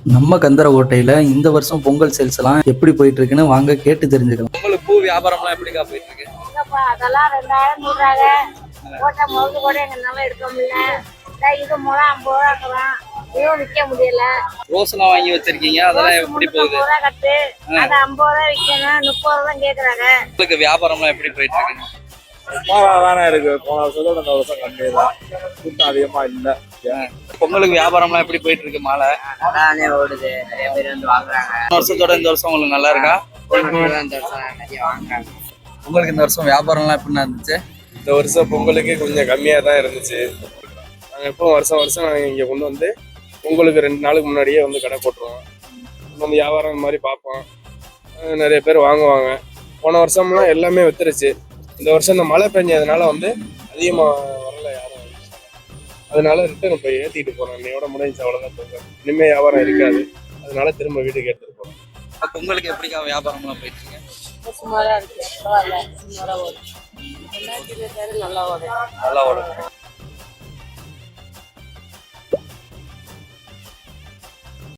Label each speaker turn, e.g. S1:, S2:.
S1: நம்ம கந்தரகோட்டையில இந்த வருஷம் பொங்கல் சேல்ஸ் எல்லாம் எப்படி போயிட்டு இருக்குன்னு வாங்க கேட்டு தெரிஞ்சுக்கலாம்.
S2: உங்களுக்கு பூ வியாபாரம்லாம் எப்படிக்கா போயிட்டு இருக்கு?
S3: அதெல்லாம் 2000 நூறாக போட்ட மருந்து கூட எங்கனால எடுக்க முடியல. இது மூலம் 50 ரூபா இருக்கலாம், இதுவும் விற்க முடியல.
S2: ரோஸ் எல்லாம் வாங்கி வச்சிருக்கீங்க, அதெல்லாம் எப்படி போகுது?
S3: 30 ரூபா கட்டு, அது 50 ரூபா விற்கணும், 30 ரூபா கேட்கறாங்க.
S2: உங்களுக்கு வியாபாரம்லாம் எப்படி போயிட்டு இருக்கு?
S4: தானே இருக்கு. போன வருஷத்தோட இந்த வருஷம் கம்மி தான், கூட்டம் அதிகமா இல்லை.
S2: பொங்கலுக்கு வியாபாரம்லாம் எப்படி போயிட்டு இருக்கு? மாலை
S5: நல்லாவே ஓடுது, நிறைய பேர் வந்து வாங்குறாங்க.
S2: வருஷத்தோட இந்த வருஷம் உங்களுக்கு நல்லா இருக்கா?
S5: இந்த வருஷம் நிறைய வாங்குறாங்க.
S2: உங்களுக்கு இந்த வருஷம் வியாபாரம்லாம் எப்படின்னா இருந்துச்சு?
S4: இந்த வருஷம் பொங்கலுக்கு கொஞ்சம் கம்மியாக தான் இருந்துச்சு. நாங்கள் எப்போ வருஷம் நாங்கள் இங்கே கொண்டு வந்து பொங்கலுக்கு 2 நாளுக்கு முன்னாடியே வந்து கடை போட்டுருவோம். வந்து வியாபாரம் இந்த மாதிரி பார்ப்போம், நிறைய பேர் வாங்குவாங்க. போன வருஷம்லாம் எல்லாமே வித்துருச்சு. இந்த வருஷம் இந்த மழை பெஞ்சதுனால வந்து அதிகமாக வரல யாரும், அதனால ரிட்டர்ன் இப்போ ஏற்றிட்டு போகிறோம். இன்னையோட முடிஞ்சு அவ்வளோதான் பொங்கல். இனிமேல் வியாபாரம் இருக்காது, அதனால திரும்ப வீட்டுக்கு எடுத்துகிட்டு போகிறோம்.
S2: பொங்கலுக்கு எப்படிக்கா வியாபாரம்லாம் போயிட்டு இருக்கு?
S3: சுமாரா இருக்கு, பரவாயில்ல, சுமாரா ஓடும். நல்லா ஓடும்.
S2: நல்லா ஓடும்.